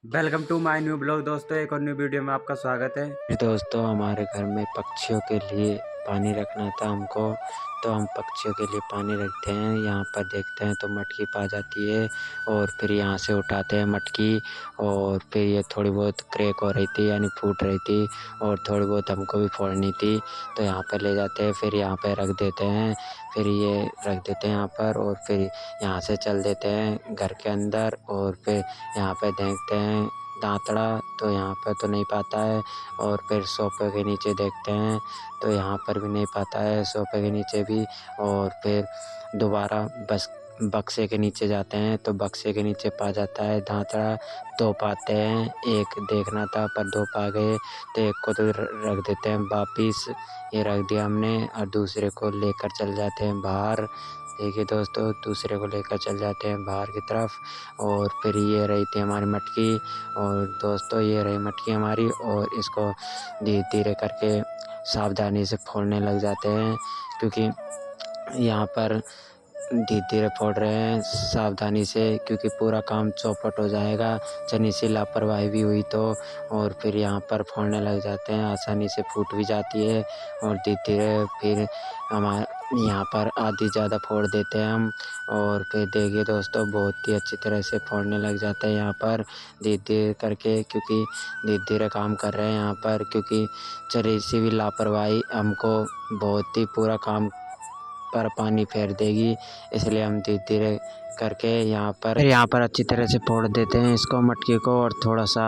Welcome to my new blog दोस्तों। एक और न्यू वीडियो में आपका स्वागत है। दोस्तों हमारे घर में पक्षियों के लिए पानी रखना था हमको, तो हम पक्षियों के लिए पानी रखते हैं। यहाँ पर देखते हैं तो मटकी पा जाती है और फिर यहाँ से उठाते हैं मटकी, और फिर ये थोड़ी बहुत क्रैक हो रही थी यानी फूट रही थी और थोड़ी बहुत हमको भी फोड़नी थी, तो यहाँ पर ले जाते हैं, फिर यहाँ पर रख देते हैं। फिर ये रख देते हैं यहाँ पर और फिर यहाँ से चल देते हैं घर के अंदर, और फिर यहाँ पर देखते हैं दांतड़ा, तो यहाँ पर तो नहीं पाता है। और फिर सोफे के नीचे देखते हैं तो यहाँ पर भी नहीं पाता है, सोफे के नीचे भी। और फिर दोबारा बस बक्से के नीचे जाते हैं तो बक्से के नीचे पा जाता है दांतड़ा। दो पाते हैं, एक देखना था पर दो पा गए, तो एक को तो रख देते हैं वापिस, ये रख दिया हमने, और दूसरे को लेकर चल जाते हैं बाहर। देखिए दोस्तों, दूसरे को लेकर चल जाते हैं बाहर की तरफ। और फिर ये रही थी हमारी मटकी, और दोस्तों ये रही मटकी हमारी, और इसको धीरे धीरे करके सावधानी से फोड़ने लग जाते हैं, क्योंकि यहाँ पर धीरे धीरे फोड़ रहे हैं सावधानी से, क्योंकि पूरा काम चौपट हो जाएगा जनी सी लापरवाही भी हुई तो। और फिर यहाँ पर फोड़ने लग जाते हैं, आसानी से फूट भी जाती है, और धीरे धीरे फिर हमारे यहाँ पर आधी ज़्यादा फोड़ देते हैं हम। और फिर देखिए दोस्तों, बहुत ही अच्छी तरह से फोड़ने लग जाते हैं यहाँ पर धीरे धीरे करके, क्योंकि धीरे धीरे काम कर रहे हैं यहाँ पर, क्योंकि जरी सी भी लापरवाही हमको बहुत ही पूरा काम पर पानी फेर देगी, इसलिए हम धीरे धीरे करके यहाँ पर अच्छी तरह से फोड़ देते हैं इसको मटकी को, और थोड़ा सा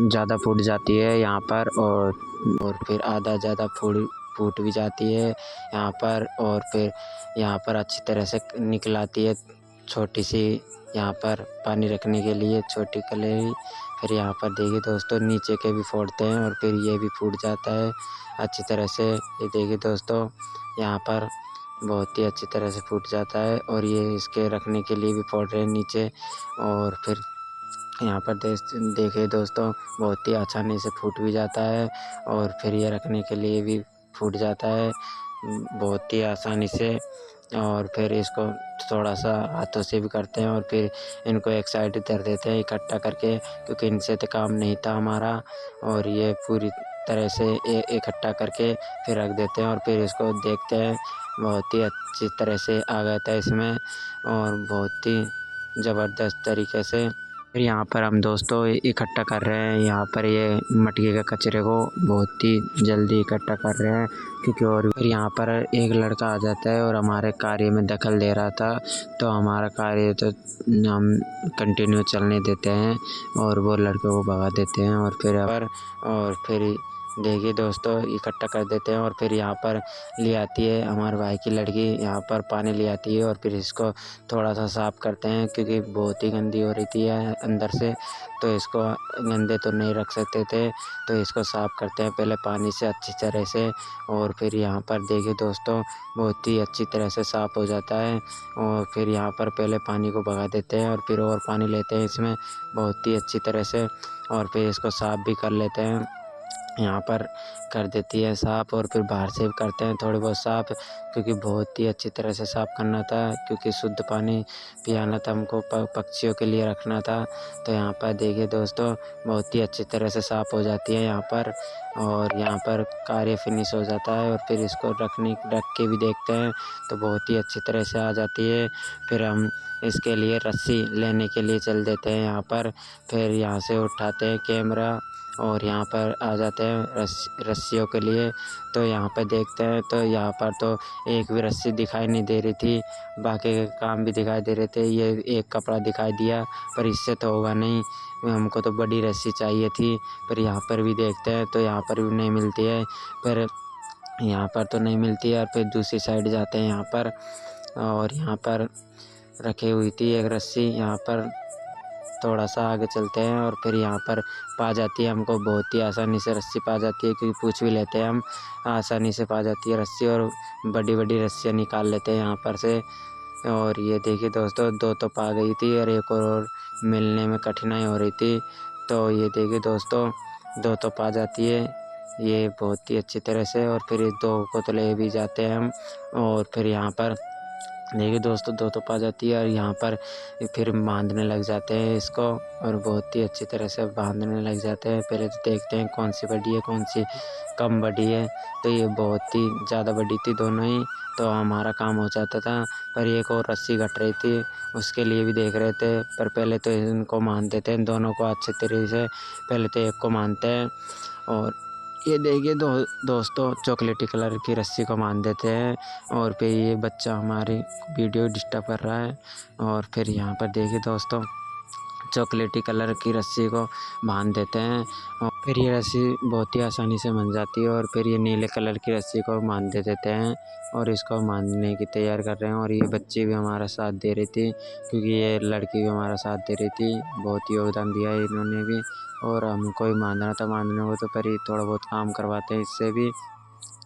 ज़्यादा फूट जाती है यहाँ पर, और फिर आधा ज़्यादा फूट भी जाती है यहाँ पर। और फिर यहाँ पर अच्छी तरह से निकल आती है छोटी सी यहाँ पर पानी रखने के लिए छोटी कलेरी। फिर यहाँ पर देखिए दोस्तों, नीचे के भी फोड़ते हैं और फिर ये भी फूट जाता है अच्छी तरह से। ये देखिए दोस्तों, यहाँ पर बहुत ही अच्छी तरह से फूट जाता है, और ये इसके रखने के लिए भी फोड़ रहे हैं नीचे। और फिर यहाँ पर देखिए दोस्तों, बहुत ही आसानी से फूट भी जाता है, और फिर ये रखने के लिए भी फूट जाता है बहुत ही आसानी से। और फिर इसको थोड़ा सा हाथों से भी करते हैं, और फिर इनको एक साइड धर देते हैं इकट्ठा करके, क्योंकि इनसे तो काम नहीं था हमारा। और ये पूरी तरह से इकट्ठा करके फिर रख देते हैं, और फिर इसको देखते हैं, बहुत ही अच्छी तरह से आ गया था इसमें, और बहुत ही ज़बरदस्त तरीके से। फिर यहाँ पर हम दोस्तों इकट्ठा कर रहे हैं यहाँ पर ये मटकी के कचरे को, बहुत ही जल्दी इकट्ठा कर रहे हैं, क्योंकि और फिर यहाँ पर एक लड़का आ जाता है और हमारे कार्य में दखल दे रहा था, तो हमारा कार्य तो हम कंटिन्यू चलने देते हैं और वो लड़के को भगा देते हैं। और फिर देखिए दोस्तों, इकट्ठा कर देते हैं, और फिर यहाँ पर ले आती है हमारे भाई की लड़की, यहाँ पर पानी ले आती है, और फिर इसको थोड़ा सा साफ़ करते हैं, क्योंकि बहुत ही गंदी हो रही थी अंदर से, तो इसको गंदे तो नहीं रख सकते थे, तो इसको साफ़ करते हैं पहले पानी से अच्छी तरह से। और फिर यहाँ पर देखिए दोस्तों, बहुत ही अच्छी तरह से साफ़ हो जाता है, और फिर यहाँ पर पहले पानी को भगा देते हैं और फिर और पानी लेते हैं इसमें बहुत ही अच्छी तरह से, और फिर इसको साफ़ भी कर लेते हैं, यहाँ पर कर देती है साफ़। और फिर बाहर से भी करते हैं थोड़ी बहुत साफ़, क्योंकि बहुत ही अच्छी तरह से साफ़ करना था, क्योंकि शुद्ध पानी पियाना था हमको, पक्षियों के लिए रखना था। तो यहाँ पर देखिए दोस्तों, बहुत ही अच्छी तरह से साफ़ हो जाती है यहाँ पर, और यहाँ पर कार्य फिनिश हो जाता है। और फिर इसको रख के भी देखते हैं तो बहुत ही अच्छी तरह से आ जाती है। फिर हम इसके लिए रस्सी लेने के लिए चल देते हैं यहाँ पर, फिर यहाँ से उठाते हैं कैमरा और यहाँ पर आ जाते हैं रस्सियों के लिए। तो यहाँ पर देखते हैं तो यहाँ पर तो एक भी रस्सी दिखाई नहीं दे रही थी, बाकी के काम भी दिखाई दे रहे थे, ये एक कपड़ा दिखाई दिया, पर इससे तो होगा नहीं, हमको तो बड़ी रस्सी चाहिए थी। पर यहाँ पर भी देखते हैं तो यहाँ पर भी नहीं मिलती है, पर यहाँ पर तो नहीं मिलती है। और फिर दूसरी साइड जाते हैं यहाँ पर, और यहाँ पर रखी हुई थी एक रस्सी, यहाँ पर थोड़ा सा आगे चलते हैं और फिर यहाँ पर पा जाती है हमको, बहुत ही आसानी से रस्सी पा जाती है, क्योंकि पूछ भी लेते हैं हम, आसानी से पा जाती है रस्सी, और बड़ी बड़ी रस्सियाँ निकाल लेते हैं यहाँ पर से। और ये देखिए दोस्तों, दो तो पा गई थी और एक और मिलने में कठिनाई हो रही थी। तो ये देखिए दोस्तों, दो तो पा जाती है ये बहुत ही अच्छी तरह से, और फिर इस दो को तो ले भी जाते हैं हम। और फिर यहाँ पर देखिए दोस्तों, 2 तो पा जाती है और यहाँ पर फिर बांधने लग जाते हैं इसको और बहुत ही अच्छी तरह से बांधने लग जाते हैं। पहले तो देखते हैं कौन सी बड़ी है, कौन सी कम बड़ी है। तो ये बहुत ही ज़्यादा बड़ी थी दोनों ही, तो हमारा काम हो जाता था। पर एक और रस्सी घट रही थी, उसके लिए भी देख रहे थे। पर पहले तो इनको मान देते हैं दोनों को अच्छे तरीके से। पहले तो एक को मानते हैं और ये देखिए दोस्तों, चॉकलेटी कलर की रस्सी को मान देते हैं और फिर ये बच्चा हमारी वीडियो डिस्टर्ब कर रहा है। और फिर यहाँ पर देखिए दोस्तों, चॉकलेटी कलर की रस्सी को बांध देते हैं और फिर ये रस्सी बहुत ही आसानी से बन जाती है। और फिर ये नीले कलर की रस्सी को बांध देते हैं और इसको बांधने की तैयार कर रहे हैं। और ये बच्ची भी हमारा साथ दे रही थी, क्योंकि ये लड़की भी हमारा साथ दे रही थी। बहुत योगदान दिया है इन्होंने भी, और हमको भी बांधना था। बांधने को तो पर ही थोड़ा बहुत काम करवाते हैं इससे भी,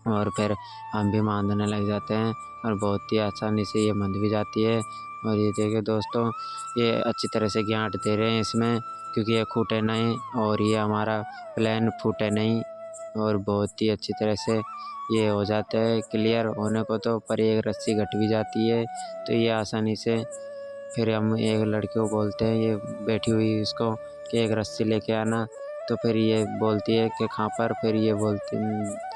और फिर हम भी बांधने लग जाते हैं और बहुत ही आसानी से ये बंध भी जाती है। और ये देखिए दोस्तों, ये अच्छी तरह से गांठ दे रहे हैं इसमें, क्योंकि ये फूटे नहीं और ये हमारा प्लेन फूटे नहीं। और बहुत ही अच्छी तरह से ये हो जाता है क्लियर होने को तो, पर एक रस्सी घट भी जाती है। तो ये आसानी से फिर हम एक लड़के को बोलते हैं, ये बैठी हुई इसको, कि एक रस्सी लेके आना। तो फिर ये बोलती है कि कहाँ पर, फिर ये बोलती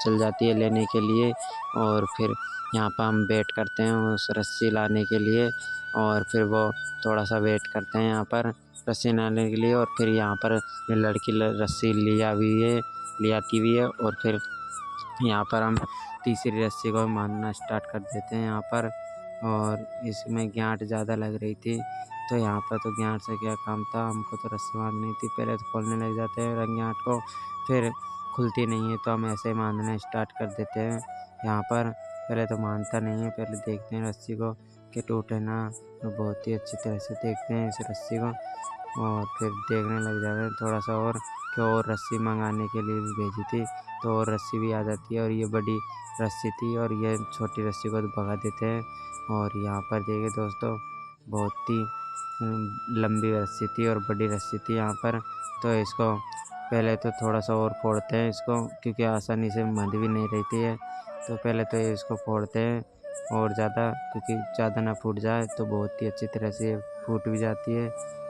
चल जाती है लेने के लिए। और फिर यहाँ पर हम वेट करते हैं उस रस्सी लाने के लिए, और फिर वो थोड़ा सा वेट करते हैं यहाँ पर रस्सी लाने के लिए। और फिर यहाँ पर ये लड़की रस्सी ले आती हुई है। और फिर यहाँ पर हम तीसरी रस्सी को बांधना स्टार्ट कर देते हैं यहाँ पर। और इसमें गांठ ज़्यादा लग रही थी, तो यहाँ पर तो गांठ से क्या काम था, हमको तो रस्सी बांधनी थी। पहले तो खोलने लग जाते हैं गांठ को, फिर खुलती नहीं है तो हम ऐसे ही बांधना स्टार्ट कर देते हैं यहाँ पर। पहले तो मानता नहीं है, पहले देखते हैं रस्सी को कि टूटे ना। तो बहुत ही अच्छी तरह से देखते हैं इस रस्सी को, और फिर देखने लग जाते हैं थोड़ा सा और, कि और रस्सी मंगाने के लिए भी भेजी थी तो और रस्सी भी आ जाती है। और ये बड़ी रस्सी थी और ये छोटी रस्सी को तो भगा देते हैं। और यहाँ पर देखिए दोस्तों, बहुत ही लंबी रस्सी थी और बड़ी रस्सी थी यहाँ पर। तो इसको पहले तो थोड़ा सा और फोड़ते हैं इसको, क्योंकि आसानी से बंध भी नहीं रहती है। तो पहले तो इसको फोड़ते हैं और ज़्यादा, क्योंकि ज़्यादा ना फूट जाए, तो बहुत ही अच्छी तरह से फूट भी जाती है।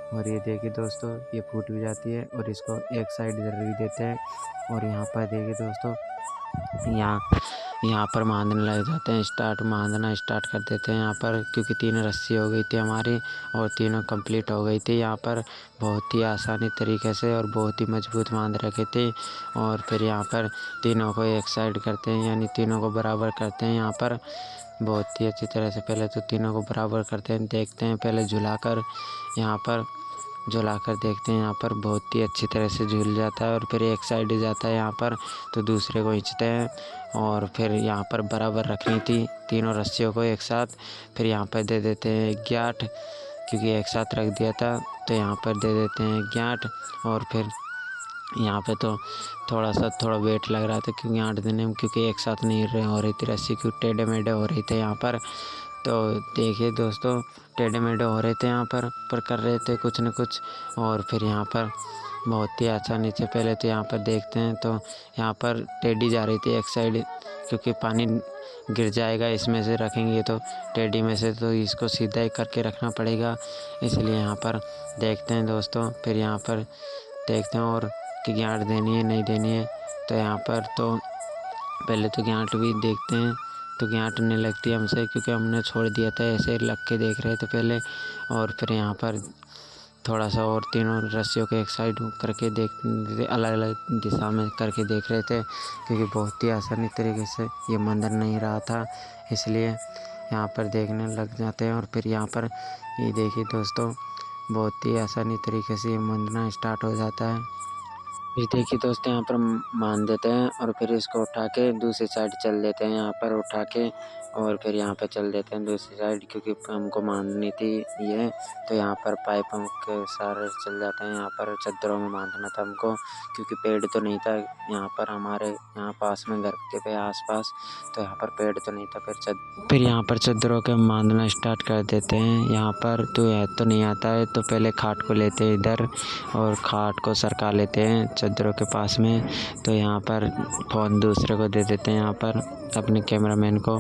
और ये देखिए दोस्तों, ये फूट भी जाती है। और इसको एक साइड इधर भी देते हैं। और यहाँ पर देखिए दोस्तों, यहाँ पर बांधने लग जाते हैं, बांधना स्टार्ट कर देते हैं यहाँ पर, क्योंकि 3 रस्सी हो गई थी हमारी और तीनों कंप्लीट हो गई थी यहाँ पर बहुत ही आसानी तरीके से, और बहुत ही मजबूत बांध रखे थे। और फिर यहाँ पर तीनों को एक साइड करते हैं, यानी तीनों को बराबर करते हैं यहाँ पर बहुत ही अच्छी तरह से। पहले तो तीनों को बराबर करते हैं, देखते हैं पहले झुलाकर, यहाँ पर झुलाकर देखते हैं यहाँ पर बहुत ही अच्छी तरह से झूल जाता है। और फिर एक साइड जाता है यहाँ पर, तो दूसरे को खींचते हैं। और फिर यहाँ पर बराबर रखनी थी तीनों रस्सियों को एक साथ, फिर यहाँ पर दे देते हैं गांठ, क्योंकि एक साथ रख दिया था तो यहाँ पर दे देते हैं गांठ। और फिर यहाँ पे तो थोड़ा वेट लग रहा था, क्योंकि गांठ देने में, क्योंकि एक साथ नहीं हो रही थी रस्सी, क्योंकि टेढ़े मेढ़े हो रही थे यहाँ पर। तो देखिए दोस्तों, टेढ़े मेढ़े हो रहे थे यहाँ पर कर रहे थे कुछ न कुछ। और फिर यहाँ पर बहुत ही आसानी से, पहले तो यहाँ पर देखते हैं तो यहाँ पर टेढ़ी जा रही थी एक साइड, क्योंकि पानी गिर जाएगा इसमें से रखेंगे तो टेढ़ी में से, तो इसको सीधा ही करके रखना पड़ेगा, इसलिए यहाँ पर देखते हैं दोस्तों। फिर यहाँ पर देखते हैं और कि गांठ देनी है नहीं देनी है। तो यहाँ पर तो पहले तो गांठ भी देखते हैं, तो गांठ नहीं लगती हमसे, क्योंकि हमने छोड़ दिया था ऐसे लग के देख रहे थे पहले। और फिर यहाँ पर थोड़ा सा और तीनों रस्सियों के एक साइड करके देख, अलग अलग दिशा में करके देख रहे थे, क्योंकि बहुत ही आसानी तरीके से ये मंदिर नहीं रहा था, इसलिए यहाँ पर देखने लग जाते हैं। और फिर यहाँ पर ये देखिए दोस्तों, बहुत ही आसानी तरीके से ये मंदना स्टार्ट हो जाता है। फिर देखिए दोस्तों, यहाँ पर मान देते हैं और फिर इसको उठा के दूसरी साइड चल देते हैं, यहाँ पर उठा के, और फिर यहाँ पर चल देते हैं दूसरी साइड, क्योंकि हमको माननी थी ये। तो यहाँ पर पाइप के सारे चल जाते हैं, यहाँ पर चद्दरों में बांधना था हमको, क्योंकि पेड़ तो नहीं था यहाँ पर हमारे यहाँ पास में घर के पे आसपास, तो यहाँ पर पेड़ तो नहीं था। फिर यहाँ पर चद्दरों के बांधना स्टार्ट कर देते हैं यहाँ पर। तो यह तो नहीं आता है, तो पहले खाट को लेते हैं इधर और खाट को सरका लेते हैं चद्दरों के पास में। तो यहाँ पर फ़ोन दूसरे को दे देते हैं, यहाँ पर अपने कैमरामैन को,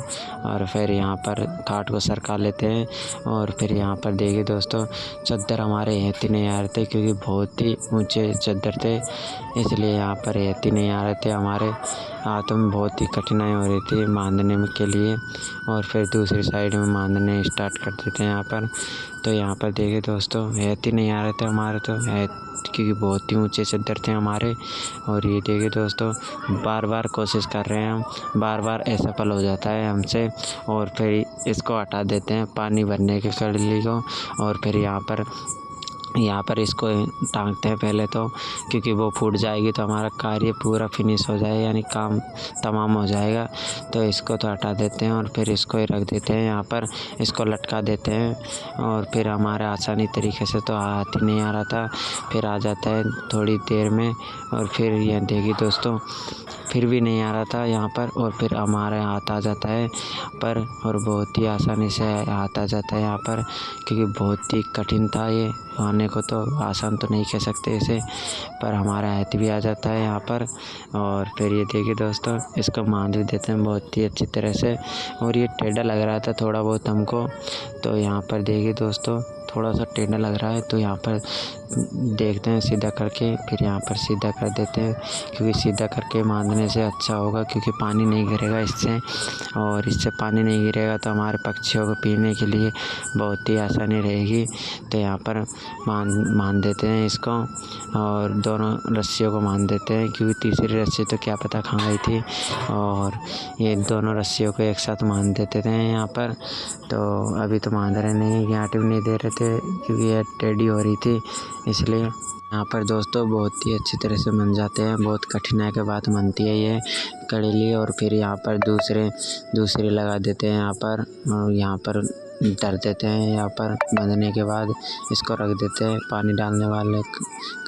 और फिर यहाँ पर खाट को सरका लेते हैं। और फिर यहाँ पर देखिए दोस्तों, चद्दर हमारे हेती नहीं आ रहे थे क्योंकि बहुत ही ऊंचे चद्दर थे, इसलिए यहाँ पर हेती नहीं आ रहे थे। हमारे हाथों में बहुत ही कठिनाई हो रही थी बांधने में के लिए, और फिर दूसरी साइड में बांधने स्टार्ट करते थे यहाँ पर। तो यहाँ पर देखिए दोस्तों, हेती नहीं आ रहे थे हमारे, तो क्योंकि बहुत ही ऊंचे चद्दर थे हमारे। और ये देखिए दोस्तों, बार बार कोशिश कर रहे हैं हम, बार बार असफल हो जाता है हमसे, और फिर इसको हटा देते हैं पानी भरने के कड़ली को। और फिर यहाँ पर इसको टांगते हैं पहले तो, क्योंकि वो फूट जाएगी तो हमारा कार्य पूरा फिनिश हो जाएगा, यानी काम तमाम हो जाएगा। तो इसको तो हटा देते हैं और फिर इसको ही रख देते हैं यहाँ पर, इसको लटका देते हैं। और फिर हमारे आसानी तरीके से तो हाथ ही नहीं आ रहा था, फिर आ जाता है थोड़ी देर में। और फिर यह देखिए दोस्तों, फिर भी नहीं आ रहा था यहाँ पर, और फिर हमारे हाथ आ जाता है पर, और बहुत ही आसानी से हाथ आ जाता है यहाँ पर, क्योंकि बहुत ही कठिन था ये आने को, तो आसान तो नहीं कह सकते इसे, पर हमारा हाथ भी आ जाता है यहाँ पर। और फिर ये देखिए दोस्तों, इसको बांध भी देते हैं बहुत ही अच्छी तरह से। और ये टेढ़ा लग रहा था थोड़ा बहुत हमको, तो यहाँ पर देखिए दोस्तों, थोड़ा सा टेढ़ा लग रहा है, तो यहाँ पर देखते हैं सीधा करके, फिर यहाँ पर सीधा कर देते हैं, क्योंकि सीधा करके बांधने से अच्छा होगा, क्योंकि पानी नहीं गिरेगा इससे, और इससे पानी नहीं गिरेगा तो हमारे पक्षियों को पीने के लिए बहुत ही आसानी रहेगी। तो यहाँ पर बांध देते हैं इसको, और दोनों रस्सियों को बांध देते हैं, क्योंकि तीसरी रस्सी तो क्या पता कहाँ गई थी। और ये दोनों रस्सियों को एक साथ बांध देते थे यहाँ पर। तो अभी तो बांध रहे नहीं, गांठ भी नहीं दे रहे थे, क्योंकि ये टेढ़ी हो रही थी, इसलिए। यहाँ पर दोस्तों बहुत ही अच्छी तरह से बन जाते हैं, बहुत कठिनाई के बाद बनती है ये कड़ीली। और फिर यहाँ पर दूसरे लगा देते हैं यहाँ पर, और यहाँ पर धर देते हैं। यहाँ पर बांधने के बाद इसको रख देते हैं पानी डालने वाले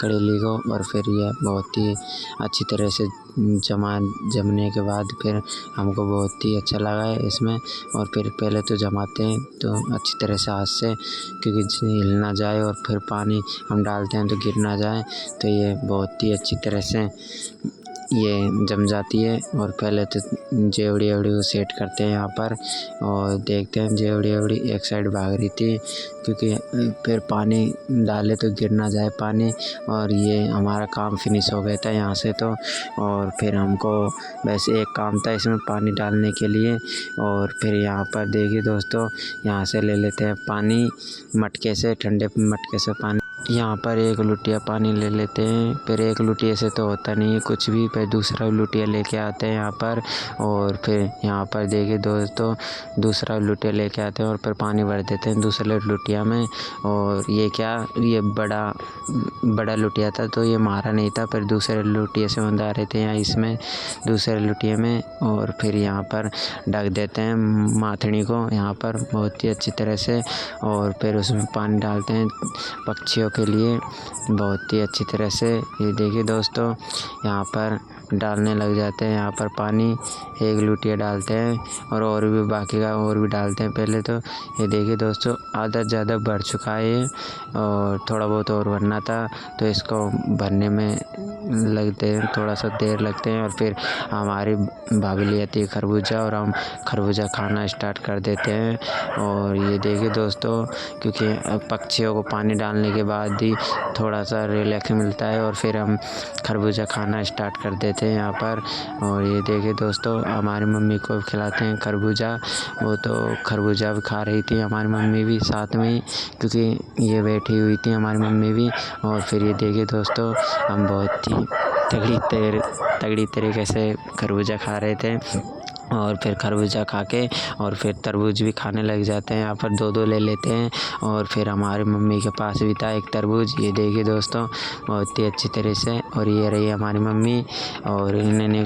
कड़ीली को, और फिर यह बहुत ही अच्छी तरह से जमने के बाद फिर हमको बहुत ही अच्छा लगा है इसमें। और फिर पहले तो जमाते हैं तो अच्छी तरह से हाथ से, क्योंकि हिल ना जाए, और फिर पानी हम डालते हैं तो गिर ना जाए। तो ये बहुत ही अच्छी तरह से ये जम जाती है। और पहले तो जेवड़ी को सेट करते हैं यहाँ पर, और देखते हैं जेवड़ी एक साइड भाग रही थी, क्योंकि फिर पानी डाले तो गिर ना जाए पानी। और ये हमारा काम फिनिश हो गया था यहाँ से तो। और फिर हमको बस एक काम था इसमें पानी डालने के लिए। और फिर यहाँ पर देखिए दोस्तों, यहाँ से ले लेते हैं पानी मटके से, ठंडे मटके से पानी। यहाँ पर एक लुटिया पानी ले लेते हैं, फिर एक लुटिया से तो होता नहीं है कुछ भी, फिर दूसरा लुटिया लेके आते हैं यहाँ पर। और फिर यहाँ पर देखिए दोस्तों, दूसरा लुटिया लेके आते हैं और फिर पानी भर देते हैं दूसरे लुटिया में। और ये बड़ा लुटिया था, तो ये मारा नहीं था, फिर दूसरे लुटिया से बंधा रहे थे यहाँ इसमें दूसरे लुटिया में। और फिर यहाँ पर ढक देते हैं माथनी को यहाँ पर बहुत ही अच्छी तरह से, और फिर उसमें पानी डालते हैं पक्षियों के लिए बहुत ही अच्छी तरह से। ये देखिए दोस्तों, यहाँ पर डालने लग जाते हैं यहाँ पर पानी, एक लुटिया डालते हैं, और भी बाकी का और भी डालते हैं पहले तो। ये देखिए दोस्तों, आधा ज़्यादा भर चुका है ये, और थोड़ा बहुत और भरना था, तो इसको भरने में लगते हैं थोड़ा सा देर लगते हैं। और फिर हमारी भाभी ले आती है खरबूजा, और हम खरबूजा खाना स्टार्ट कर देते हैं। और ये देखिए दोस्तों, क्योंकि पक्षियों को पानी डालने के बाद ही थोड़ा सा रिलैक्स मिलता है, और फिर हम खरबूजा खाना स्टार्ट कर देते हैं यहाँ पर। और ये देखिए दोस्तों, हमारी मम्मी को खिलाते हैं खरबूजा, वो तो खरबूजा भी खा रही थी हमारी मम्मी भी साथ में ही, क्योंकि ये बैठी हुई थी हमारी मम्मी भी। और फिर ये देखिए दोस्तों, हम बहुत ही तगड़ी तरीके से खरबूजा खा रहे थे। और फिर खरबूजा खा के और फिर तरबूज भी खाने लग जाते हैं यहाँ पर, दो ले लेते हैं। और फिर हमारी मम्मी के पास भी था एक तरबूज, ये देखिए दोस्तों बहुत ही अच्छी तरह से। और ये रही हमारी मम्मी, और इन्होंने